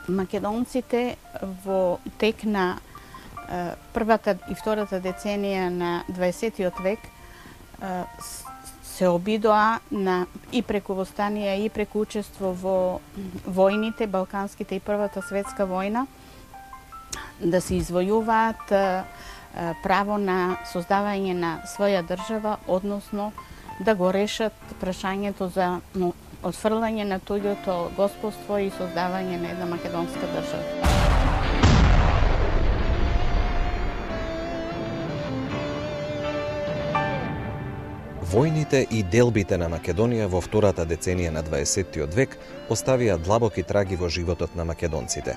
Македонците во тек на првата и втората деценија на 20 век се обидоа на и преку востанија и преку учество во војните, балканските и Првата светска војна, да се извојуваат право на создавање на своја држава, односно да го решат прашањето за отфрлање на туѓото господство и создавање на една македонска држава. Војните и делбите на Македонија во втората деценија на 20 век оставија длабоки траги во животот на македонците.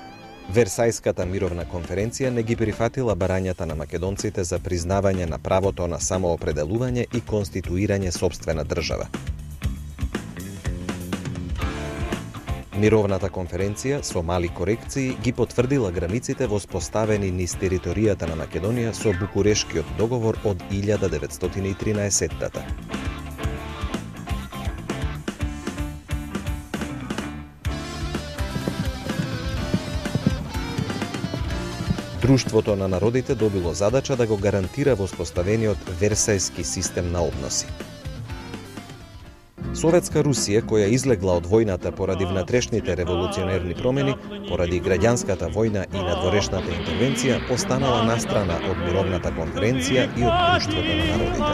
Версајската мировна конференција не ги прифатила барањата на македонците за признавање на правото на самоопределување и конституирање сопствена држава. Мировната конференција со мали корекции ги потврдила границите воспоставени низ територијата на Македонија со Букурешкиот договор од 1913-та. Друштвото на народите добило задача да го гарантира воспоставениот Версајски систем на односи. Советска Русија, која излегла од војната поради внатрешните револуционерни промени, поради граѓанската војна и надворешната интервенција, останала настрана од мировната конференција и од Друштвото на народите.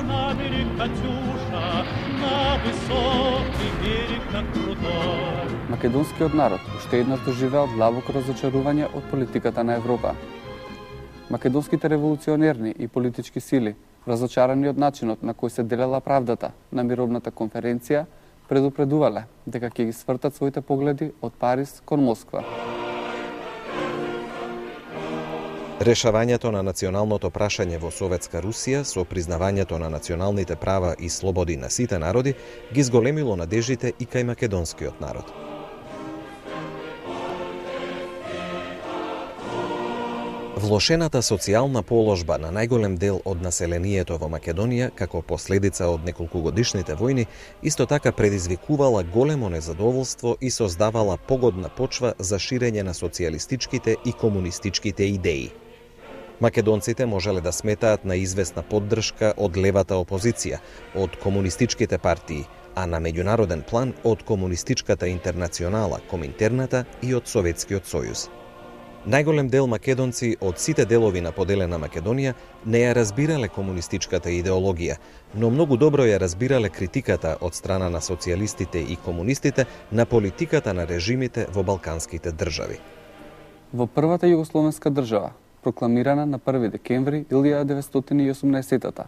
Македонскиот народ уште еднаш доживеал длабоко разочарување од политиката на Европа. Македонските револуционерни и политички сили, разочарани од начинот на кој се делела правдата на мировната конференција, предупредувале дека ќе ги свртат своите погледи од Париз кон Москва. Решавањето на националното прашање во Советска Русија со признавањето на националните права и слободи на сите народи ги зголемило надеждите и кај македонскиот народ. Влошената социјална положба на најголем дел од населението во Македонија, како последица од неколкугодишните војни, исто така предизвикувала големо незадоволство и создавала погодна почва за ширење на социјалистичките и комунистичките идеи. Македонците можеле да сметаат на известна поддршка од левата опозиција, од комунистичките партии, а на меѓународен план од комунистичката интернационала, Коминтерната и од Советскиот сојуз. Најголем дел македонци од сите делови на поделена Македонија не ја разбирале комунистичката идеологија, но многу добро ја разбирале критиката од страна на социјалистите и комунистите на политиката на режимите во балканските држави. Во првата југословенска држава, прокламирана на 1 декември 1918-та,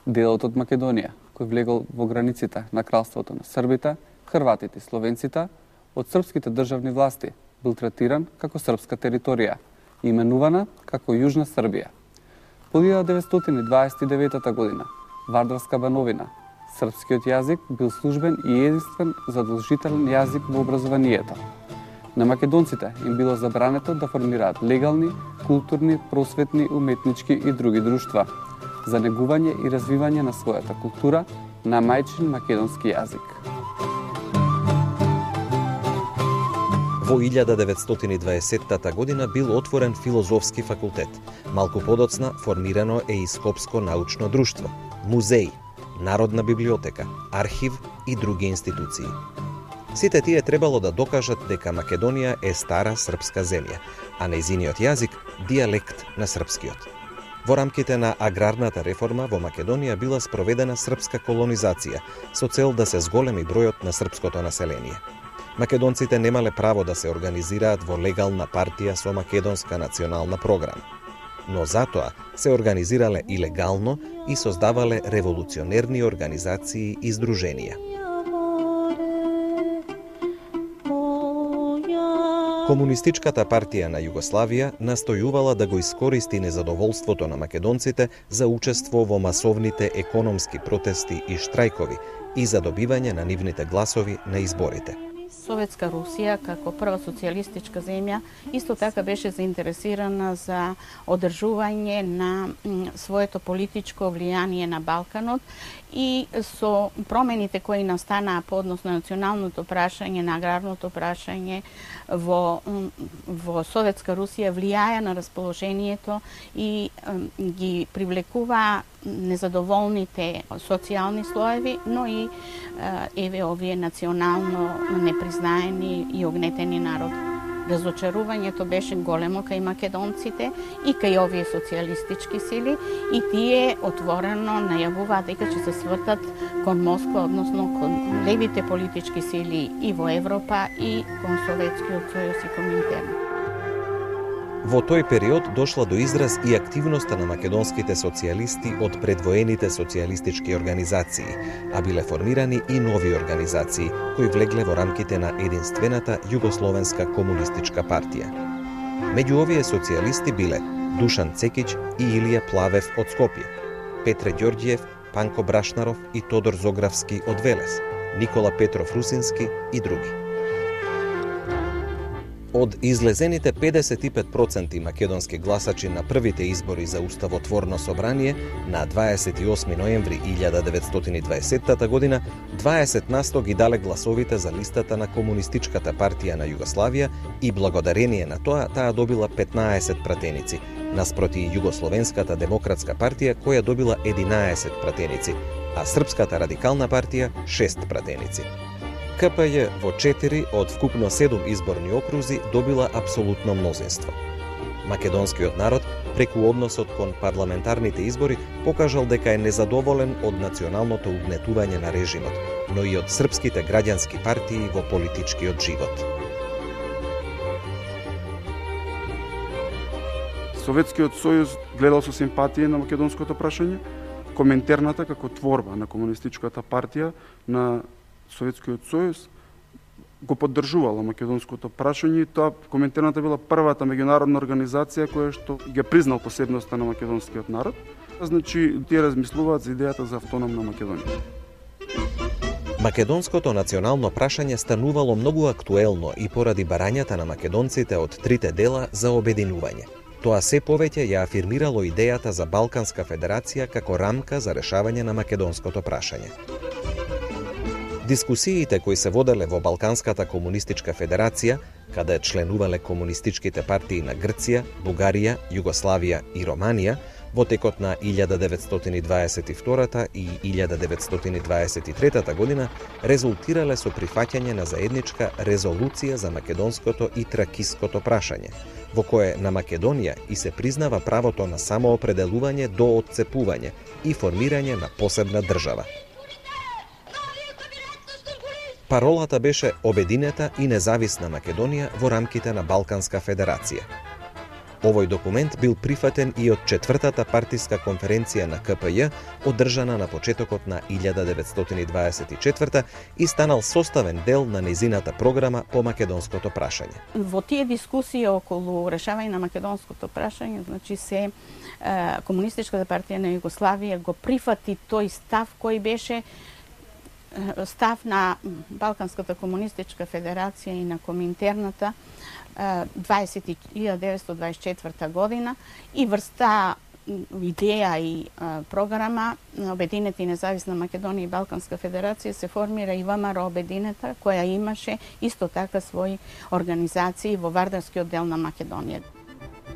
делот од Македонија, кој влегол во границите на кралството на србите, хрватите и словенците, од српските државни власти бил третиран како српска територија, именувана како Јужна Србија. По 1929 година, Вардарска бановина, српскиот јазик бил службен и единствен задолжителен јазик во образованието. На македонците им било забрането да формираат легални, културни, просветни, уметнички и други друштва за негување и развивање на својата култура на мајчин македонски јазик. Во 1920 година бил отворен филозофски факултет. Малку подоцна формирано е и Скопско научно друштво, музеј, Народна библиотека, архив и други институции. Сите тие требало да докажат дека Македонија е стара српска земја, а нејзиниот јазик дијалект на српскиот. Во рамките на аграрната реформа во Македонија била спроведена српска колонизација со цел да се зголеми бројот на српското население. Македонците немале право да се организираат во легална партија со македонска национална програма, но затоа се организирале илегално и создавале револуционерни организации и здруженија. Комунистичката партија на Југославија настојувала да го искористи незадоволството на македонците за учество во масовните економски протести и штрајкови и за добивање на нивните гласови на изборите. Советска Русија, како прва социјалистичка земја, исто така беше заинтересирана за одржување на своето политичко влијание на Балканот и со промените кои настанаа по однос на националното прашање, на аграрното прашање во Советска Русија влијаја на расположението и ги привлекуваа незадоволните социјални слоеви, но и еве овие национално непризнаени и огнетени народи. Разочарувањето беше големо кај македонците и кај овие социјалистички сили и тие отворено најавуваат дека ќе се свртат кон Москва, односно кон левите политички сили и во Европа и кон Советскиот сојуз и Коминтерн. Во тој период дошла до израз и активноста на македонските социјалисти од предвоените социјалистички организации, а биле формирани и нови организации кои влегле во рамките на единствената Југословенска комунистичка партија. Меѓу овие социјалисти биле Душан Цекиќ и Илија Плавев од Скопје, Петре Ѓорѓиев, Панко Брашнаров и Тодор Зогравски од Велес, Никола Петров Русински и други. Од излезените 55% македонски гласачи на првите избори за Уставотворно собрание на 28 ноември 1920 година, 20% ги дале гласовите за листата на Комунистичката партија на Југославија и благодарение на тоа таа добила 15 пратеници, наспроти Југословенската демократска партија која добила 11 пратеници, а Српската радикална партија 6 пратеници. КПЈ во 4 од вкупно 7 изборни окрузи добила апсолутно мнозинство. Македонскиот народ, преку односот кон парламентарните избори, покажал дека е незадоволен од националното угнетување на режимот, но и од српските граѓански партии во политичкиот живот. Советскиот сојуз гледал со симпатија на македонското прашање, Коминтерната како творба на комунистичката партија на Советскиот сојуз го поддржувала македонското прашање и тоа Коминтерната била првата меѓународна организација која што ги признал посебноста на македонскиот народ. Значи, тие размислуваат за идејата за автономна Македонија. Македонското национално прашање станувало многу актуелно и поради барањата на македонците од трите дела за обединување. Тоа се повеќе ја афирмирало идејата за Балканска федерација како рамка за решавање на македонското прашање. Дискусиите кои се воделе во Балканската комунистичка федерација, каде членувале комунистичките партии на Грција, Бугарија, Југославија и Романија, во текот на 1922 и 1923 година резултирале со прифаќање на заедничка резолуција за македонското и тракиското прашање, во кое на Македонија и се признава правото на самоопределување до отцепување и формирање на посебна држава. Паролата беше обединета и независна Македонија во рамките на Балканска федерација. Овој документ бил прифатен и од четвртата партиска конференција на КПЈ, одржана на почетокот на 1924 и станал составен дел на незината програма по македонското прашање. Во тие дискусии околу решавање на македонското прашање, значи се Комунистичката партија на Југославија го прифати тој став кој беше став на Балканската комунистичка федерација и на Коминтерната 1924 година и врста идеја и програма Обединета и независна Македонија и Балканска федерација се формира и ВМРО Обединета, која имаше исто така своји организации во Вардарскиот дел на Македонија.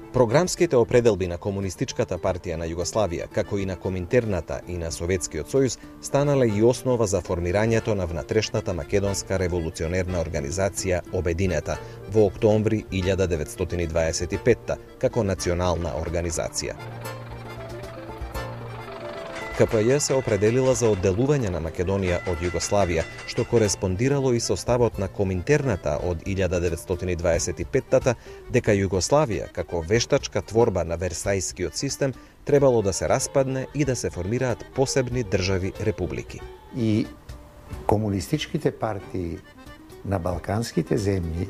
Програмските определби на Комунистичката партија на Југославија, како и на Коминтерната и на Советскиот сојуз, станале и основа за формирањето на внатрешната македонска револуционерна организација Обединета во октомври 1925 како национална организација. КПЈ се определила за одделување на Македонија од Југославија, што кореспондирало и составот на Коминтерната од 1925 дека Југославија, како вештачка творба на Версајскиот систем, требало да се распадне и да се формираат посебни држави републики. И комунистичките партии на балканските земји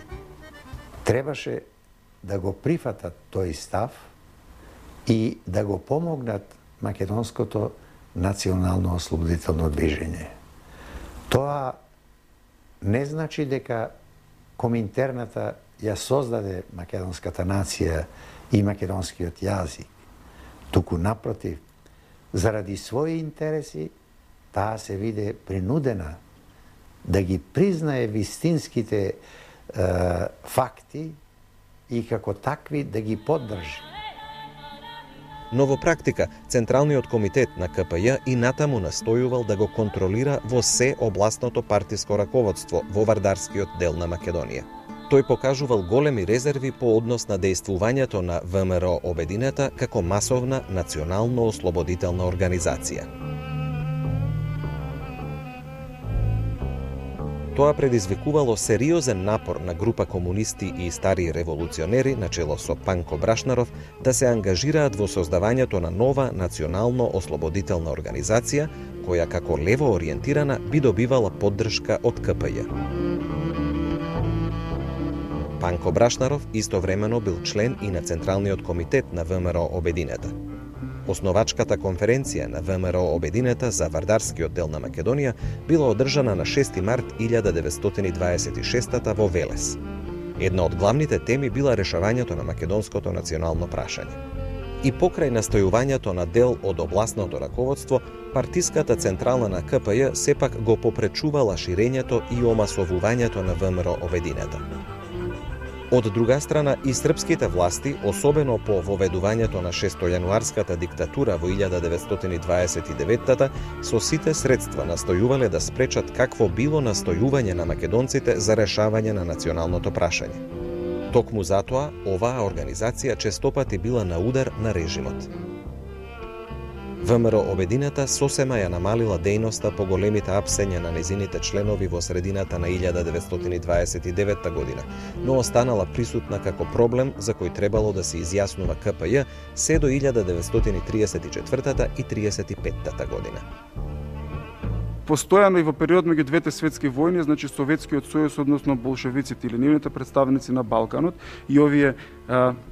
требаше да го прифатат тој став и да го помогнат македонското национално ослободително движење. Тоа не значи дека Коминтерната ја создаде македонската нација и македонскиот јазик. Туку напротив, заради своји интереси, таа се виде принудена да ги признае вистинските факти и како такви да ги поддржи. Но во практика, Централниот комитет на КПЈ и натаму настојувал да го контролира во се областното партиско раководство во вардарскиот дел на Македонија. Тој покажувал големи резерви по однос на дејствувањето на ВМРО Обединета како масовна национално-ослободителна организација. Тоа предизвикувало сериозен напор на група комунисти и стари револуционери начело со Панко Брашнаров да се ангажираат во создавањето на нова национално-ослободителна организација, која како лево ориентирана би добивала поддршка од КПЈ. Панко Брашнаров истовремено бил член и на Централниот комитет на ВМРО Обединета. Основачката конференција на ВМРО Обединета за Вардарскиот дел на Македонија била одржана на 6 март 1926 во Велес. Една од главните теми била решавањето на македонското национално прашање. И покрај настојувањето на дел од областното раководство, партиската централа на КПЈ сепак го попречувала ширењето и омасовувањето на ВМРО Обединета. Од друга страна, и српските власти, особено по воведувањето на шестојануарската диктатура во 1929-та, со сите средства настојувале да спречат какво било настојување на македонците за решавање на националното прашање. Токму затоа, оваа организација честопати била на удар на режимот. ВМРО Обединета сосема ја намалила дејноста по големите апсења на незините членови во средината на 1929 година, но останала присутна како проблем за кој требало да се изјаснува КПЈ се до 1934 и 35 година. Постојано и во период меѓу двете светски војни, значи Советскиот сојуз, односно болшевиците или нивните представници на Балканот и овие,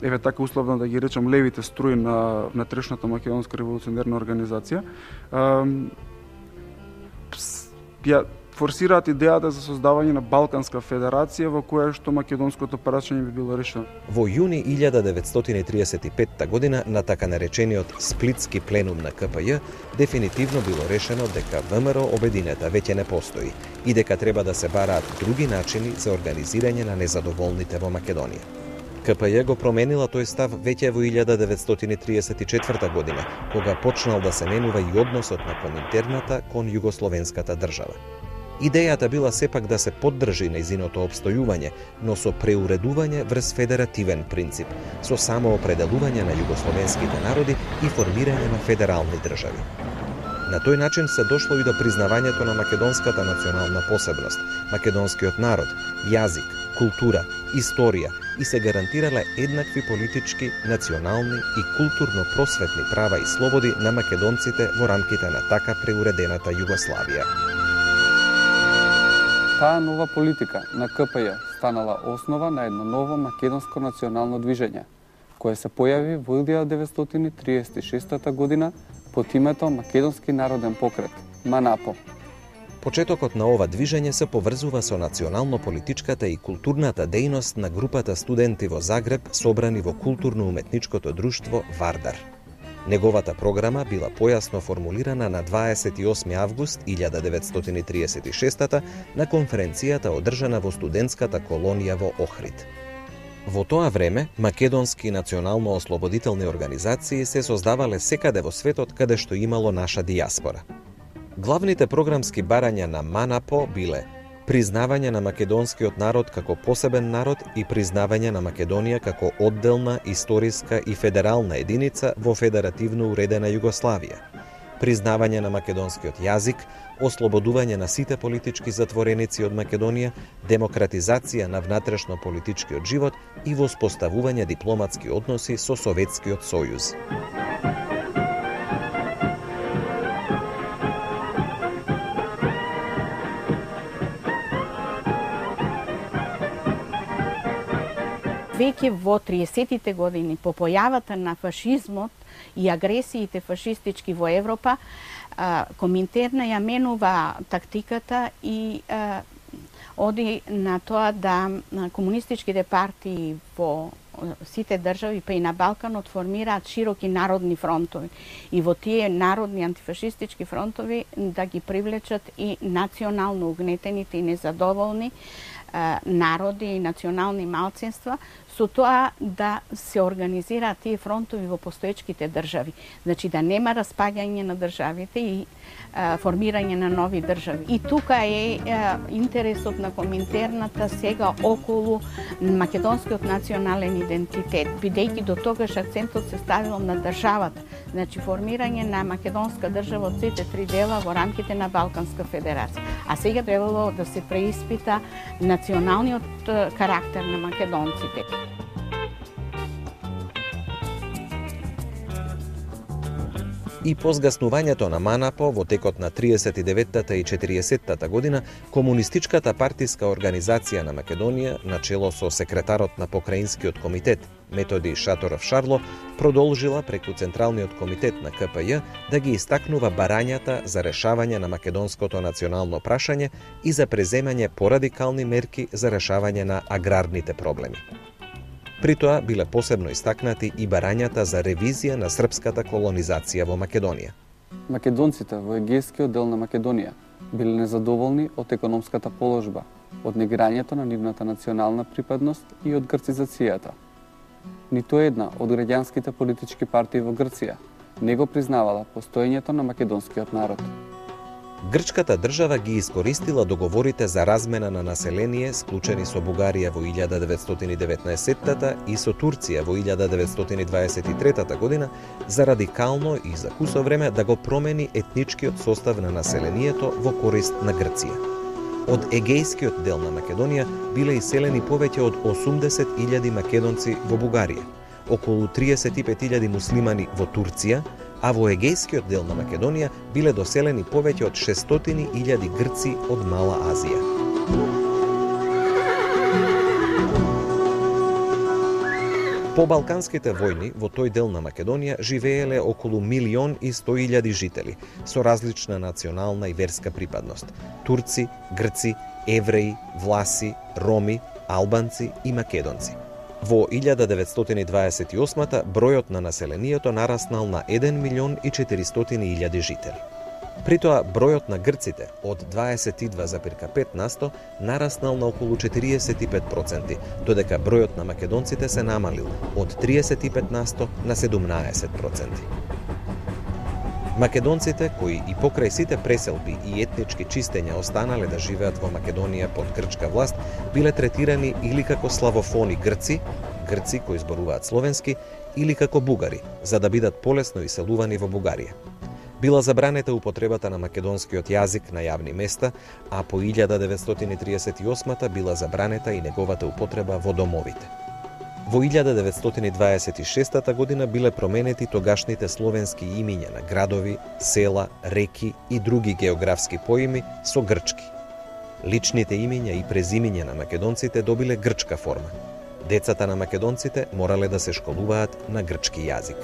еве така условно да ги речам, левите струи на внатрешната македонска револуционерна организација, ја форсираат идејата за создавање на Балканска федерација во која што македонското прашање би било решено. Во јуни 1935 година на така наречениот Сплитски пленум на КПЈ дефинитивно било решено дека ВМРО Обединета веќе не постои и дека треба да се бараат други начини за организирање на незадоволните во Македонија. КПЈ го променила тој став веќе во 1934 година, кога почнал да се менува и односот на Коминтерната кон југословенската држава. Идејата била сепак да се поддржи нејзиното обстојување, но со преуредување врз федеративен принцип, со самоопределување на југословенските народи и формирање на федерални држави. На тој начин се дошло и до признавањето на македонската национална посебност, македонскиот народ, јазик, култура, историја и се гарантирале еднакви политички, национални и културно-просветни права и слободи на македонците во рамките на така преуредената Југославија. Таа нова политика на КПЈ станала основа на едно ново македонско национално движење, кое се појави во 1936 година под името Македонски народен покрет, МАНАПО. Почетокот на ова движење се поврзува со национално-политичката и културната дејност на групата студенти во Загреб собрани во културно-уметничкото друштво Вардар. Неговата програма била појасно формулирана на 28 август 1936 на конференцијата одржана во студентската колонија во Охрид. Во тоа време, македонски национално-ослободителни организации се создавале секаде во светот каде што имало наша дијаспора. Главните програмски барања на МАНАПО биле признавање на македонскиот народ како посебен народ и признавање на Македонија како одделна, историска и федерална единица во федеративно уредена Југославија, признавање на македонскиот јазик, ослободување на сите политички затвореници од Македонија, демократизација на внатрешно-политичкиот живот и воспоставување дипломатски односи со Советскиот сојуз. Веќе во 30-тите години, по појавата на фашизмот и агресиите фашистички во Европа, Коминтерна ја менува тактиката и оди на тоа да комунистичките партии во сите држави, па и на Балканот, формираат широки народни фронтови. И во тие народни антифашистички фронтови да ги привлечат и национално угнетените и незадоволни народи и национални малцинства, со тоа да се организираат тие фронтови во постоечките држави. Значи да нема распаѓање на државите и формирање на нови држави. И тука е интересот на Коминтерната сега околу македонскиот национален идентитет, бидејќи до тогаш акцентот се ставил на државата. Значи формирање на македонска држава од сите три дела во рамките на Балканска федерација. А сега требало да се преиспита националниот карактер на македонците. И по згаснувањето на МАНАПО во текот на 39-та и 40-та година, Комунистичката партиска организација на Македонија, начело со секретарот на Покраинскиот комитет Методи Шаторов Шарло, продолжила преку Централниот комитет на КПЈ да ги истакнува барањата за решавање на македонското национално прашање и за преземање порадикални мерки за решавање на аграрните проблеми. При тоа биле посебно истакнати и барањата за ревизија на српската колонизација во Македонија. Македонците во егејскиот дел на Македонија биле незадоволни од економската положба, од негирањето на нивната национална припадност и од грцизацијата. Ниту една од граѓанските политички партии во Грција не го признавала постоењето на македонскиот народ. Грчката држава ги искористила договорите за размена на население склучени со Бугарија во 1919 и со Турција во 1923 година за радикално и за кусо време да го промени етничкиот состав на населението во корист на Грција. Од егејскиот дел на Македонија биле иселени повеќе од 80.000 македонци во Бугарија, околу 35.000 муслимани во Турција, а во егејскиот дел на Македонија биле доселени повеќе од 600.000 грци од Мала Азија. По Балканските војни во тој дел на Македонија живееле околу 1.100.000 жители со различна национална и верска припадност: турци, грци, евреи, власи, роми, албанци и македонци. Во 1928 бројот на населението нараснал на 1.400.000 жители. При тоа бројот на грците од 22,5% нараснал на околу 45%, додека бројот на македонците се намалил од 35% на 17%. Македонците, кои и покрај сите преселби и етнички чистења останале да живеат во Македонија под грчка власт, биле третирани или како славофони грци, грци кои зборуваат словенски, или како бугари, за да бидат полесно иселувани во Бугарија. Била забранета употребата на македонскиот јазик на јавни места, а по 1938 била забранета и неговата употреба во домовите. Во 1926 година биле променети тогашните словенски имиња на градови, села, реки и други географски поими со грчки. Личните имиња и презимиња на македонците добиле грчка форма. Децата на македонците морале да се школуваат на грчки јазик.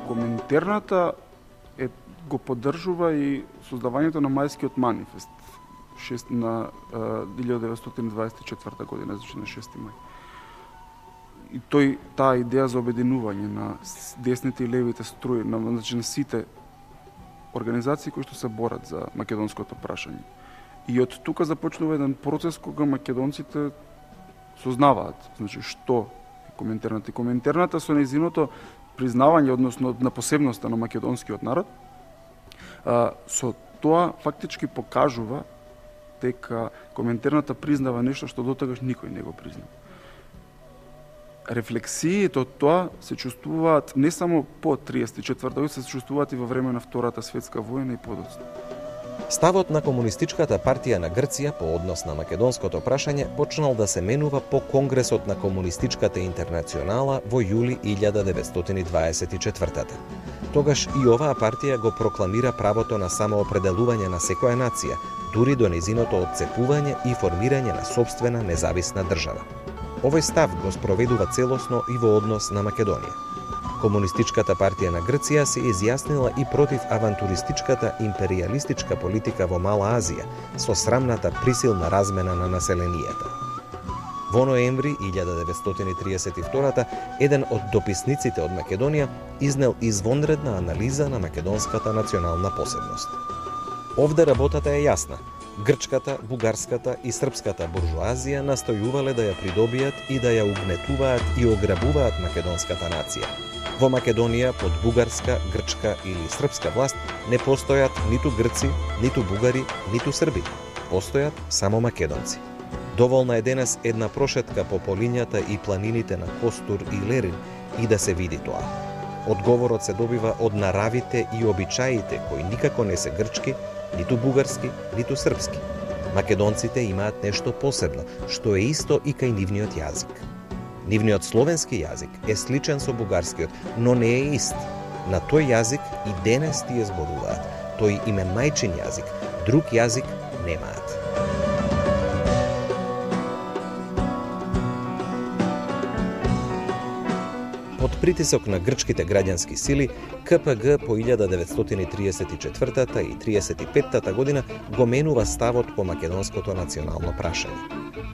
Коминтерната го поддржува и создавањето на Мајскиот манифест на 1924 година, значи на 6 мај. И таа идеја за обединување на десните и левите струи, значи на сите организации кои што се борат за македонското прашање. И од тука започнува еден процес кога македонците сознаваат, значи што е Коминтерната. И Коминтерната со нејзиното признавање, односно на посебноста на македонскиот народ, со тоа фактички покажува дека Коминтерната признава нешто што дотогаш никој не го признава. Рефлексиите од тоа се чувствуваат не само по 34-та година, се чувствуваат и во време на Втората светска војна и подоцна. Ставот на Комунистичката партија на Грција по однос на македонското прашање почнал да се менува по Конгресот на Комунистичката интернационала во јули 1924. Тогаш и оваа партија го прокламира правото на самоопределување на секоја нација, дури до незиното отцепување и формирање на сопствена независна држава. Овој став го спроведува целосно и во однос на Македонија. Комунистичката партија на Грција се изјаснила и против авантуристичката империалистичка политика во Мала Азија со срамната присилна размена на населението. Во ноември 1932 еден од дописниците од Македонија изнел извонредна анализа на македонската национална посебност. Овде работата е јасна. Грчката, бугарската и српската буржуазија настојувале да ја придобијат и да ја угнетуваат и ограбуваат македонската нација. Во Македонија под бугарска, грчка или српска власт не постојат ниту грци, ниту бугари, ниту срби. Постојат само македонци. Доволна е денес една прошетка по полињата и планините на Костур и Лерин и да се види тоа. Одговорот се добива од наравите и обичаите кои никако не се грчки, ниту бугарски, ниту српски. Македонците имаат нешто посебно, што е исто и кај нивниот јазик. Нивниот словенски јазик е сличен со бугарскиот, но не е ист. На тој јазик и денес тие зборуваат. Тој им е мајчин јазик, друг јазик немаат. Под притисок на грчките граѓански сили, КПГ по 1934 и 1935 година го менува ставот по македонското национално прашање.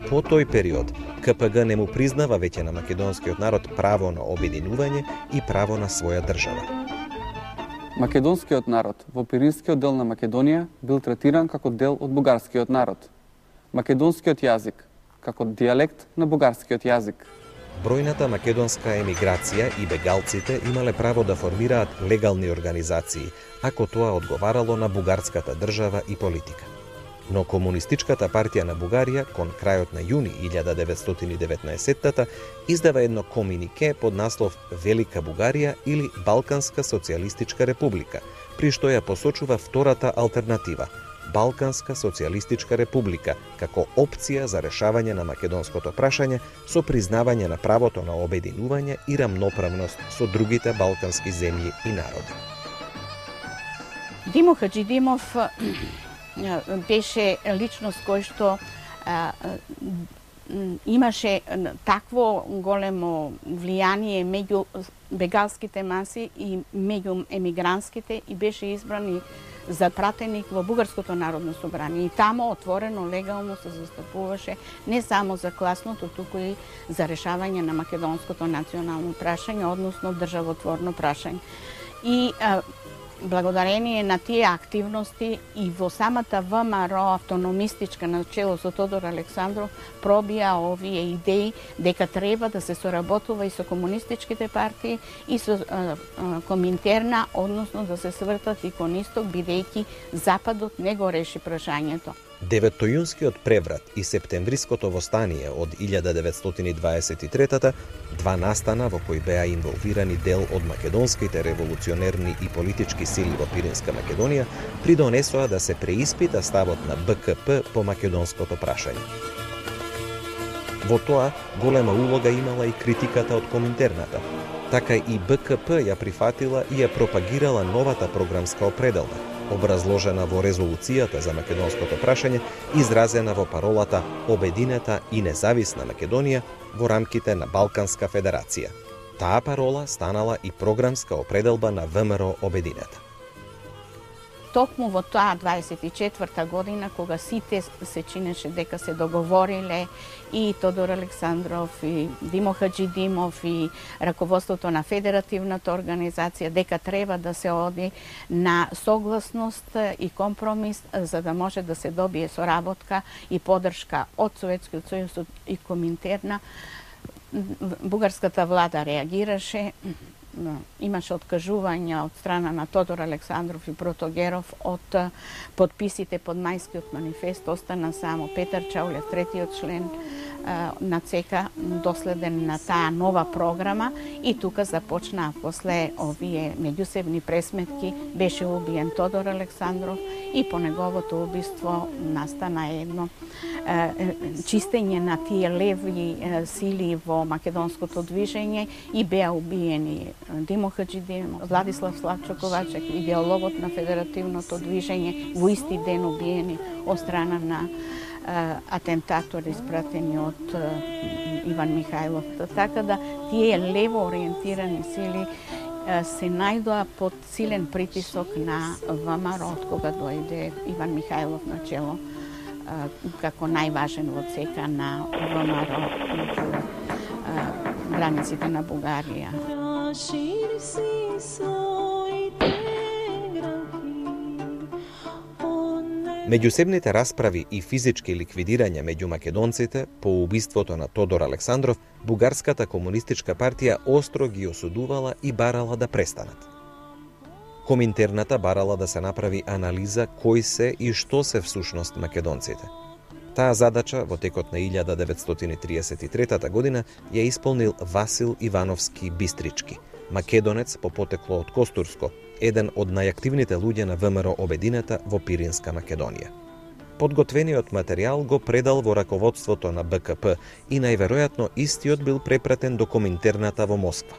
По тој период, КПГ не му признава веќе на македонскиот народ право на обединување и право на своја држава. Македонскиот народ во Пиринскиот дел на Македонија бил третиран како дел од бугарскиот народ. Македонскиот јазик како дијалект на бугарскиот јазик. Бројната македонска емиграција и бегалците имале право да формираат легални организации, ако тоа одговарало на бугарската држава и политика. Но Комунистичката партија на Бугарија, кон крајот на јуни 1919 издава едно комунике под наслов Велика Бугарија или Балканска социјалистичка република, при што ја посочува втората алтернатива – Балканска социјалистичка република, како опција за решавање на македонското прашање со признавање на правото на обединување и рамноправност со другите балкански земји и народи. Димо Хаджидимов беше личност кој што имаше такво големо влијание меѓу бегалските маси и меѓу емигрантските и беше избран и за пратеник во Бугарското народно собрание. И тамо отворено, легално се застапуваше не само за класното, туку и за решавање на македонското национално прашање, односно државотворно прашање. И благодарение на тие активности и во самата ВМРО автономистичка на чело со Тодор Александров пробија овие идеи дека треба да се соработува и со комунистичките партии и со Коминтерна, односно да се свртат и кон исток, бидејќи Западот не го реши прашањето. Деветтојунскиот преврат и септемвриското востание од 1923 два настана во кои беа инволвирани дел од македонските револуционерни и политички сили во Пиринска Македонија, придонесоа да се преиспита ставот на БКП по македонското прашање. Во тоа голема улога имала и критиката од Коминтерната. Така и БКП ја прифатила и ја пропагирала новата програмска определба, образложена во резолуцијата за македонското прашање, изразена во паролата Обединета и независна Македонија во рамките на Балканска федерација. Таа парола станала и програмска определба на ВМРО Обединета. Токму во таа 24-та година, кога сите се чинеше дека се договориле и Тодор Александров, и Димо Хаджидимов, и раководството на федеративната организација, дека треба да се оди на согласност и компромис, за да може да се добие соработка и поддршка од Советскиот сојуз и Коминтерна, бугарската влада реагираше, имаше откажување од страна на Тодор Александров и Протогеров од подписите под Мајскиот манифест. Остана само Петар Чаулев, третиот член на ЦК, доследен на таа нова програма, и тука започнаа после овие меѓусебни пресметки. Беше убиен Тодор Александров и по неговото убиство настана едно чистење на тие леви сили во македонското движење и беа убиени Димо Хаджидинов, Владислав Славчо-Ковачек, идеологот на федеративното движење, во исти ден убиени од страна на атентатори испратени од Иван Михајлов. Така да тие лево ориентирани сили се најдоа под силен притисок на ВМРО од кога дојде Иван Михајлов на чело како најважен во ЦК на ВМРО границите на Бугарија. Меѓусебните расправи и физички ликвидирања меѓу македонците по убиството на Тодор Александров, Бугарската комунистичка партија остро ги осудувала и барала да престанат. Коминтерната барала да се направи анализа кој се и што се всушност македонците. Таа задача во текот на 1933 година ја исполнил Васил Ивановски Бистрички, македонец по потекло од Костурско, еден од најактивните луѓе на ВМРО Обединета во Пиринска Македонија. Подготвениот материјал го предал во раководството на БКП и најверојатно истиот бил препратен до Коминтерната во Москва.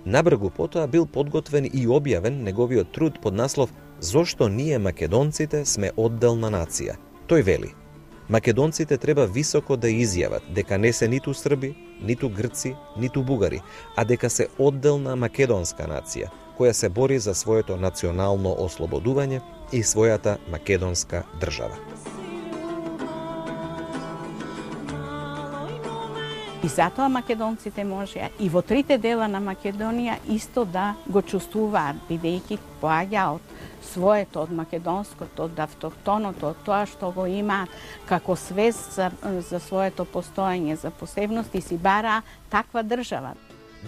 Набргу потоа бил подготвен и објавен неговиот труд под наслов «Зошто ние македонците сме одделна нација». Тој вели: македонците треба високо да изјават дека не се ниту срби, ниту грци, ниту бугари, а дека се одделна македонска нација, која се бори за своето национално ослободување и својата македонска држава. И затоа македонците можеа и во трите дела на Македонија исто да го чувствуваат, бидејќи поаѓа од своето, од македонското, од автохтоното, од тоа што го имаат како свест за своето постоење, за посебност, и си бараа таква држава.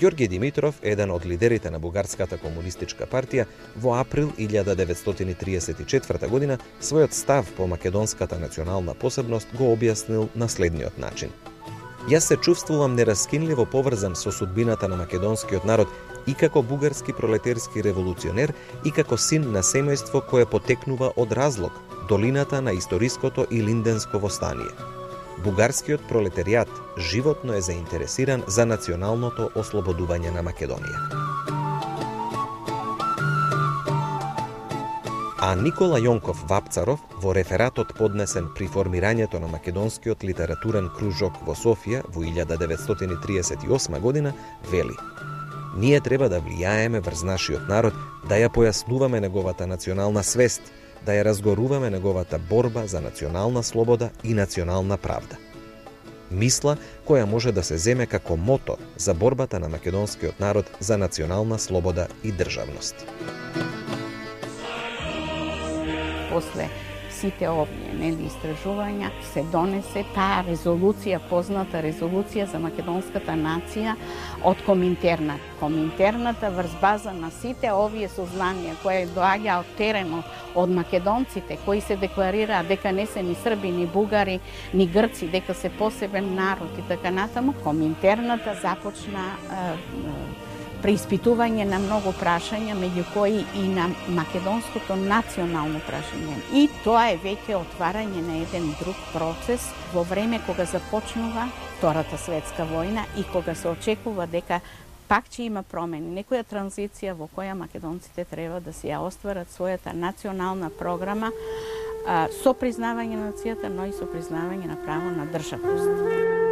Ѓорги Димитров, еден од лидерите на Бугарската комунистичка партија, во април 1934 година својот став по македонската национална посебност го објаснил на следниот начин. Јас се чувствувам нераскинливо поврзан со судбината на македонскиот народ и како бугарски пролетерски револуционер и како син на семејство кое потекнува од Разлог, долината на историското и Линденско востание. Бугарскиот пролетеријат животно е заинтересиран за националното ослободување на Македонија. А Никола Јонков Вапцаров во рефератот поднесен при формирањето на македонскиот литературен кружок во Софија во 1938 година вели: ние треба да влијаеме врз нашиот народ, да ја појаснуваме неговата национална свест, да ја разгоруваме неговата борба за национална слобода и национална правда. Мисла која може да се земе како мото за борбата на македонскиот народ за национална слобода и државност. После сите овие истражувања се донесе таа резолуција, позната резолуција за македонската нација од Коминтерна. Коминтерната врз база на сите овие сознанија кои доаѓа од теренот, од македонците кои се декларираа дека не се ни срби, ни бугари, ни грци, дека се посебен народ и така натаму, Коминтерната започна преиспитување на многу прашања, меѓу кои и на македонското национално прашање. И тоа е веќе отварање на еден друг процес во време кога започнува Втората светска војна и кога се очекува дека пак ќе има промени, некоја транзиција во која македонците треба да си ја остварат својата национална програма со признавање на нацијата, но и со признавање на право на државност.